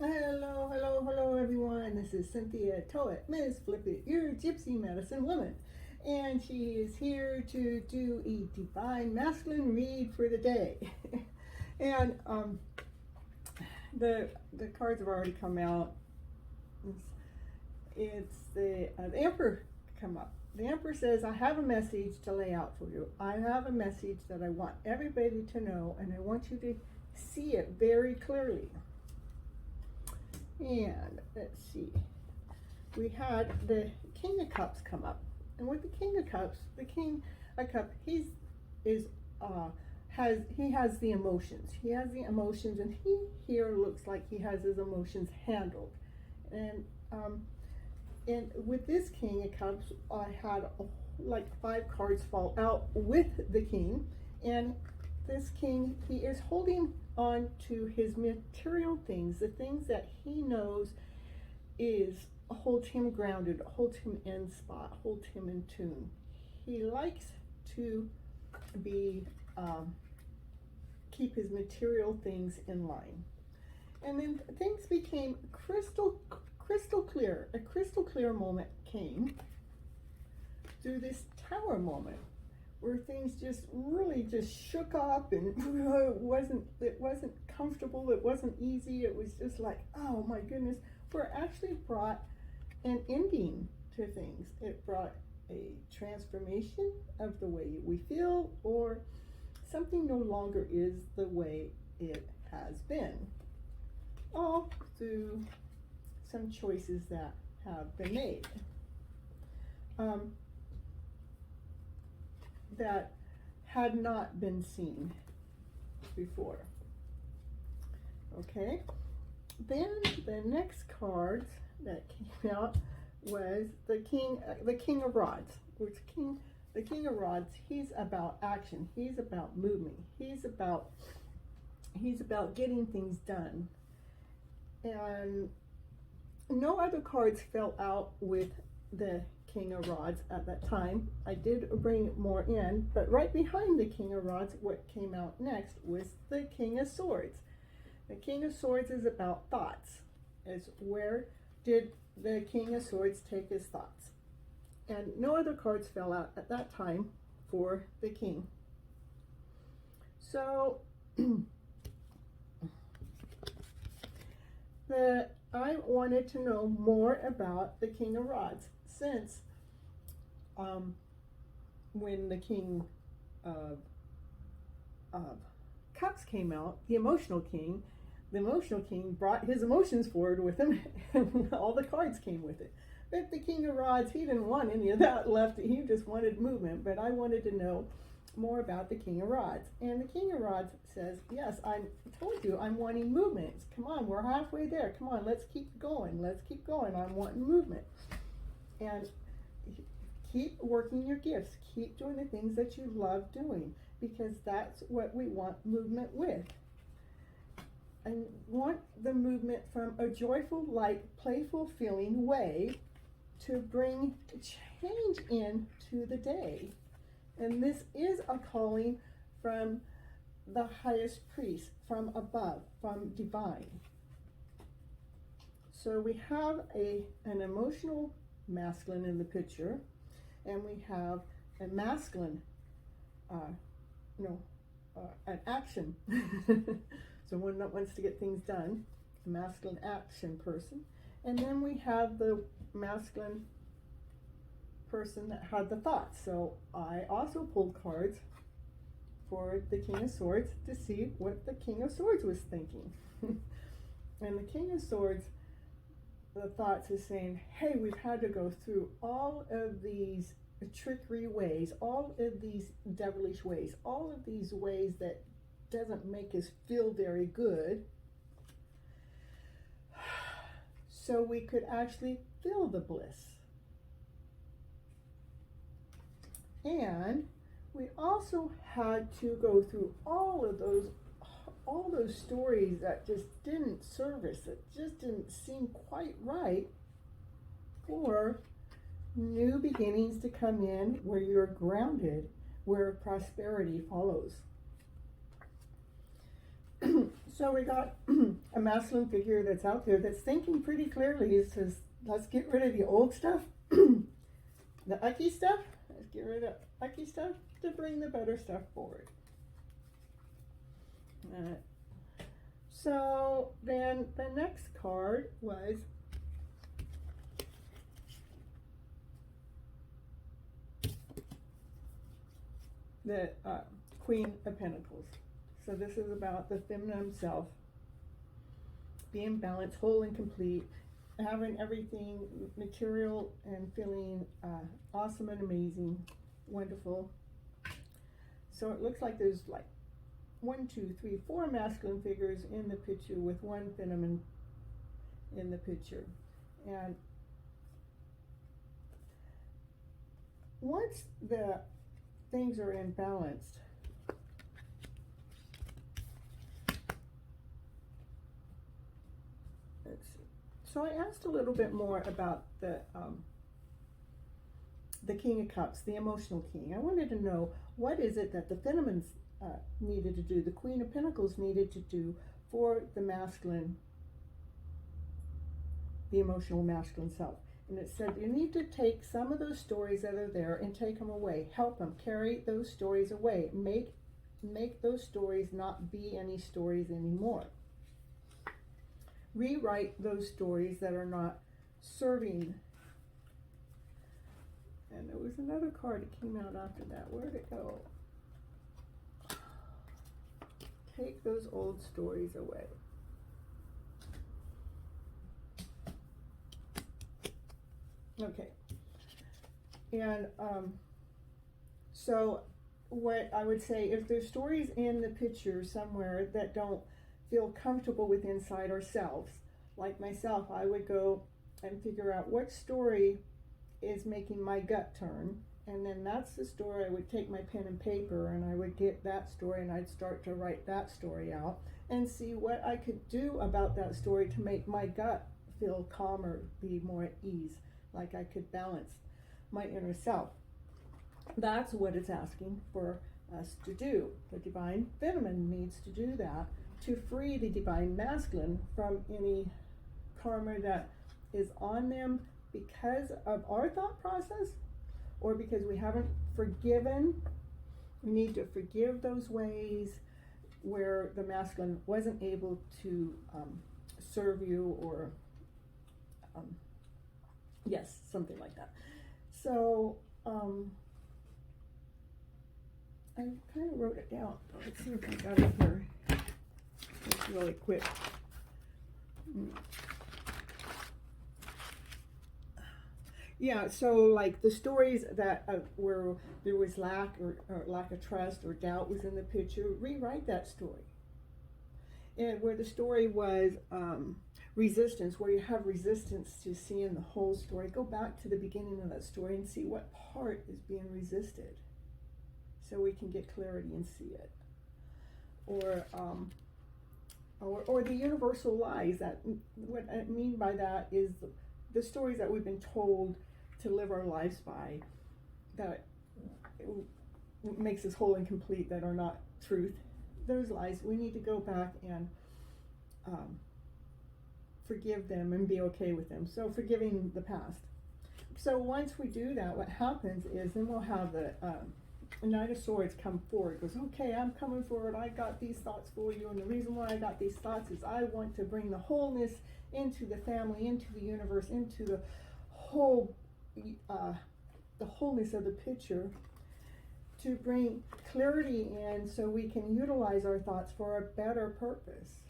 Hello, hello, hello, everyone. This is Cynthia Toet, Miss Flip It, your Gypsy medicine woman. And she is here to do a divine masculine read for the day. And the cards have already come out. It's the Emperor come up. The Emperor says, I have a message to lay out for you. I have a message that I want everybody to know, and I want you to see it very clearly. And let's see, we had the King of Cups come up, and with the King of Cups, the King of Cups, he has the emotions. He has the emotions, and he here looks like he has his emotions handled. And with this King of Cups, I had like 5 cards fall out with the King, and this King, he is holding on to his material things, the things that he knows holds him grounded, holds him in spot, holds him in tune. He likes to be keep his material things in line. And then things became crystal clear. A crystal clear moment came through this Tower moment, where things just really just shook up, and it wasn't comfortable, it wasn't easy, it was just like, oh my goodness, where it actually brought an ending to things. It brought a transformation of the way we feel, or something no longer is the way it has been, all through some choices that have been made. That had not been seen before. Okay, then the next card that came out was the King of Rods. The King of Rods, he's about action. He's about movement. He's about getting things done. And no other cards fell out with the King of Rods at that time. I did bring more in, but right behind the King of Rods, what came out next was the King of Swords. The King of Swords is about thoughts. It's where did the King of Swords take his thoughts? And no other cards fell out at that time for the King. So I wanted to know more about the King of Rods, since when the King of Cups came out, the emotional King brought his emotions forward with him, and all the cards came with it. But the King of Rods, he didn't want any of that left. He just wanted movement. But I wanted to know more about the King of Rods. And the King of Rods says, yes, I told you I'm wanting movement. Come on, we're halfway there. Come on, let's keep going. Let's keep going. I'm wanting movement. And keep working your gifts. Keep doing the things that you love doing, because that's what we want movement with. I want the movement from a joyful, light, playful feeling way to bring change into the day. And this is a calling from the highest priest, from above, from divine. So we have an emotional masculine in the picture, and we have a masculine, an action. So one that wants to get things done, a masculine action person. And then we have the masculine person that had the thoughts. So I also pulled cards for the King of Swords to see what the King of Swords was thinking. And the King of Swords, the thoughts is saying, hey, we've had to go through all of these trickery ways, all of these devilish ways, all of these ways that doesn't make us feel very good, so we could actually feel the bliss. And we also had to go through all those stories that just didn't serve us, that just didn't seem quite right, for new beginnings to come in where you're grounded, where prosperity follows. So we got a masculine figure that's out there that's thinking pretty clearly. It says, let's get rid of the old stuff, the icky stuff. Let's get rid of icky stuff to bring the better stuff forward. So then the next card was the Queen of Pentacles. So this is about the feminine self being balanced, whole and complete, having everything material and feeling awesome and amazing, wonderful. So it looks like there's like 1, 2, 3, 4 masculine figures in the picture with one feminine in the picture. And once the things are imbalanced, let's see. So I asked a little bit more about the King of Cups, the emotional king. I wanted to know, what is it that the feminines needed to do, the Queen of Pentacles needed to do for the masculine, the emotional masculine self. And it said you need to take some of those stories that are there and take them away, help them carry those stories away, make those stories not be any stories anymore. Rewrite those stories that are not serving. And there was another card that came out after that. Where'd it go? Take those old stories away. Okay. And so what I would say, if there's stories in the picture somewhere that don't feel comfortable with inside ourselves, like myself, I would go and figure out what story is making my gut turn, and then that's the story. I would take my pen and paper and I would get that story and I'd start to write that story out and see what I could do about that story to make my gut feel calmer, be more at ease, like I could balance my inner self. That's what it's asking for us to do. The divine feminine needs to do that to free the divine masculine from any karma that is on them because of our thought process or because we haven't forgiven. We need to forgive those ways where the masculine wasn't able to serve you, or yes, something like that. So I kind of wrote it down. Let's see if I got it here. It's really quick. Yeah, so like the stories that where there was lack or lack of trust or doubt was in the picture, rewrite that story. And where the story was resistance, where you have resistance to seeing the whole story, go back to the beginning of that story and see what part is being resisted so we can get clarity and see it. Or the universal lies. That, what I mean by that is the stories that we've been told to live our lives by, that makes us whole and complete, that are not truth. Those lies, we need to go back and forgive them and be okay with them. So forgiving the past. So once we do that, what happens is then we'll have the Knight of Swords come forward. Goes, okay, I'm coming forward. I got these thoughts for you, and the reason why I got these thoughts is I want to bring the wholeness into the family, into the universe, into the whole, the wholeness of the picture, to bring clarity in so we can utilize our thoughts for a better purpose,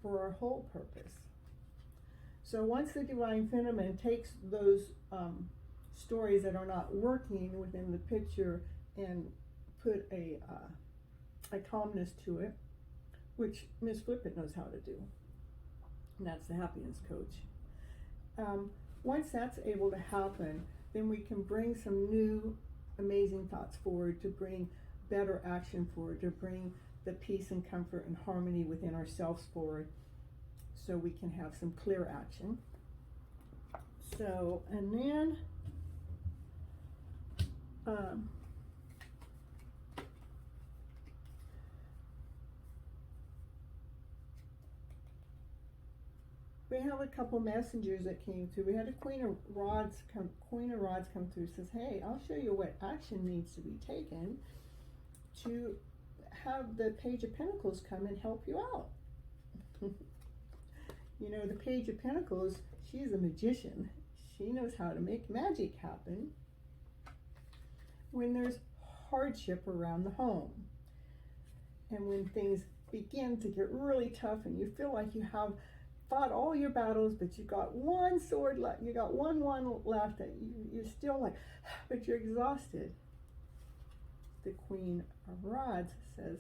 for our whole purpose. So once the divine feminine takes those stories that are not working within the picture and put a calmness to it, which Miss Flippant knows how to do, and that's the happiness coach. Once that's able to happen, then we can bring some new amazing thoughts forward, to bring better action forward, to bring the peace and comfort and harmony within ourselves forward, so we can have some clear action. So, and then we have a couple messengers that came through. We had a Queen of Rods come through. Says, hey, I'll show you what action needs to be taken to have the Page of Pentacles come and help you out. You know, the Page of Pentacles, she's a magician. She knows how to make magic happen when there's hardship around the home. And when things begin to get really tough and you feel like you have fought all your battles, but you got one sword left, you got one left that you're still like, but you're exhausted. The Queen of Rods says,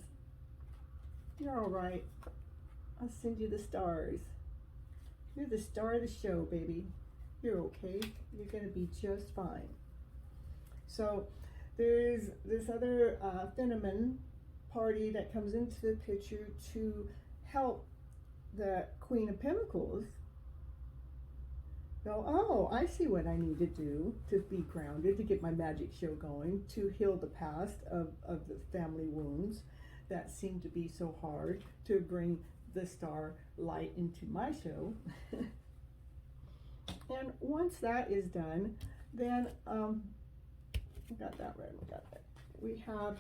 you're all right. I'll send you the stars. You're the star of the show, baby. You're okay. You're going to be just fine. So there's this other phenomenon party that comes into the picture to help the Queen of Pentacles go, oh, I see what I need to do to be grounded, to get my magic show going, to heal the past of the family wounds that seem to be so hard, to bring the star light into my show. And once that is done, then we got that right, we got that. We have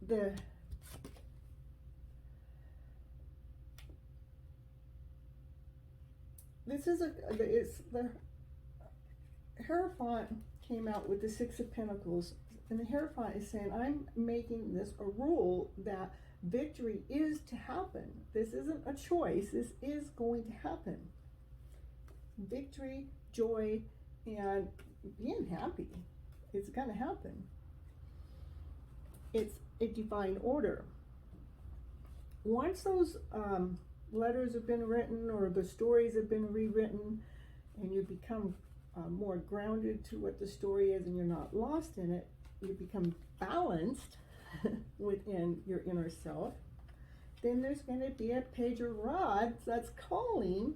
the Hierophant came out with the Six of Pentacles, and the Hierophant is saying, I'm making this a rule that victory is to happen. This isn't a choice, this is going to happen. Victory, joy, and being happy. It's going to happen. It's a divine order. Once those letters have been written or the stories have been rewritten and you become more grounded to what the story is and you're not lost in it, you become balanced within your inner self, then there's going to be a Page of Rods that's calling.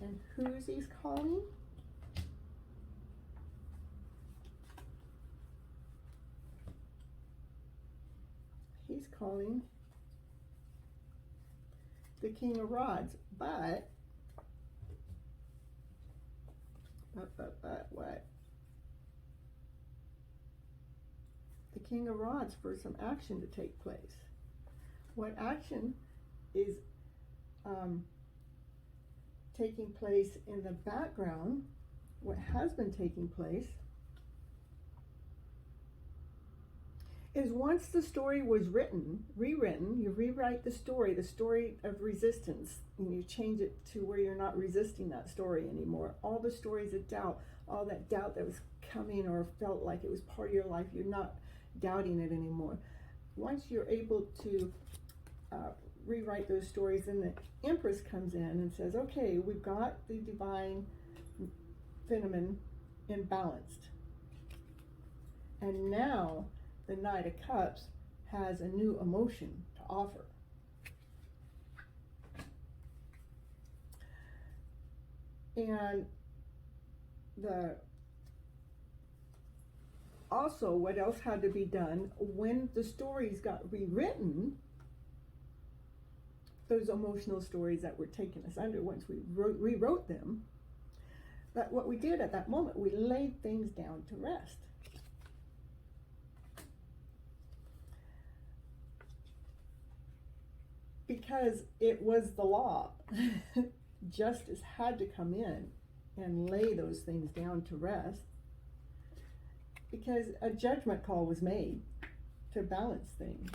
And who's he's calling? He's calling the King of Rods, but what? The King of Rods for some action to take place. What action is taking place in the background? What has been taking place is once the story was rewritten, you rewrite the story of resistance, and you change it to where you're not resisting that story anymore. All the stories of doubt, all that doubt that was coming or felt like it was part of your life, you're not doubting it anymore. Once you're able to rewrite those stories, then the Empress comes in and says, okay, we've got the divine phenomenon imbalanced. And now the Knight of Cups has a new emotion to offer. And also what else had to be done when the stories got rewritten, those emotional stories that were taking us under, once we rewrote them, that what we did at that moment, we laid things down to rest. Because it was the law. Justice had to come in and lay those things down to rest, because a judgment call was made to balance things.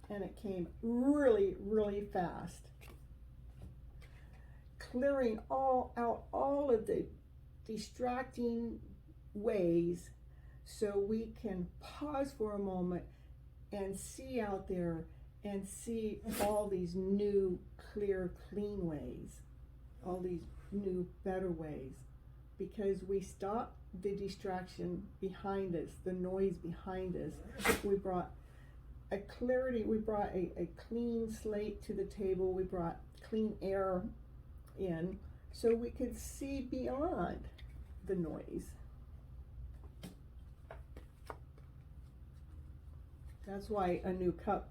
And it came really, really fast, clearing out all of the distracting ways so we can pause for a moment and see out there and see all these new, clear, clean ways, all these new, better ways, because we stopped the distraction behind us, the noise behind us. We brought a clarity, we brought a clean slate to the table, we brought clean air in, so we could see beyond the noise. That's why a new cup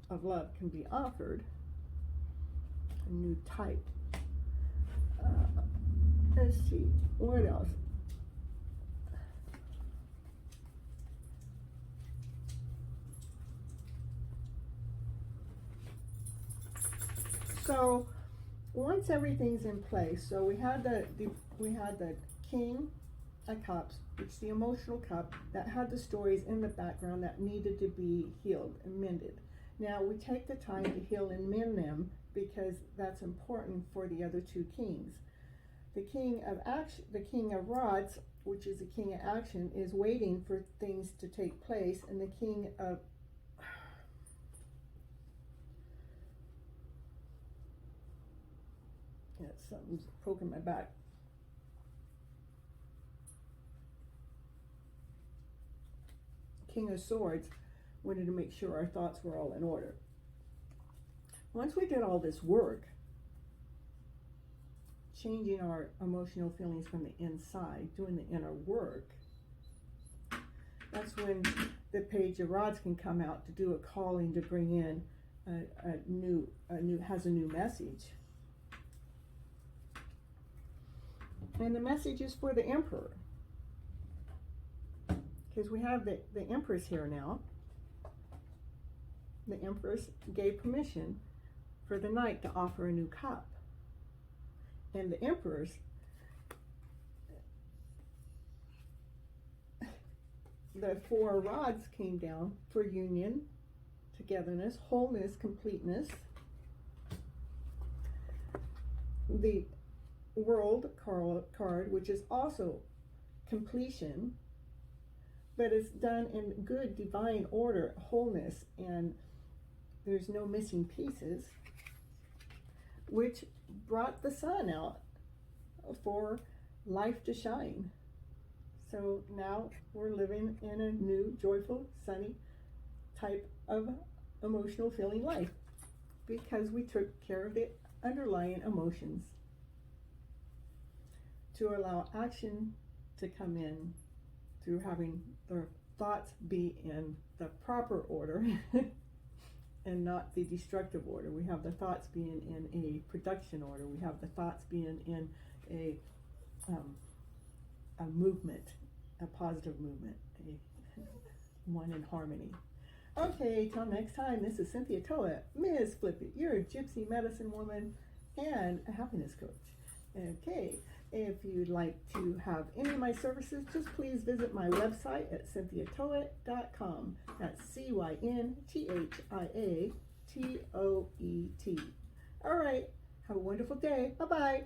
of love can be offered. A new type. Let's see, what else? So once everything's in place, so we had the King of Cups, which is the emotional cup that had the stories in the background that needed to be healed and mended. Now we take the time to heal and mend them because that's important for the other two kings. The King of Action, the King of Rods, which is the King of Action, is waiting for things to take place, and the King of something's poking my back. King of Swords wanted to make sure our thoughts were all in order. Once we did all this work, changing our emotional feelings from the inside, doing the inner work, that's when the Page of Rods can come out to do a calling to bring in a new message. And the message is for the Emperor, because we have the Empress here now. The Empress gave permission for the Knight to offer a new cup. And the Empress, the Four Rods came down for union, togetherness, wholeness, completeness. The World card, which is also completion, but it's done in good divine order, wholeness, and there's no missing pieces, which brought the sun out for life to shine. So now we're living in a new, joyful, sunny type of emotional feeling life because we took care of the underlying emotions to allow action to come in through having their thoughts be in the proper order and not the destructive order. We have the thoughts being in a production order. We have the thoughts being in a movement, a positive movement, one in harmony. Okay, till next time, this is Cynthia Toet, Ms. Flippy, your gypsy medicine woman and a happiness coach. Okay, if you'd like to have any of my services, just please visit my website at 𝐶ynthiatoet.com. That's �Cynthiatoet. All right, have a wonderful day. Bye-bye.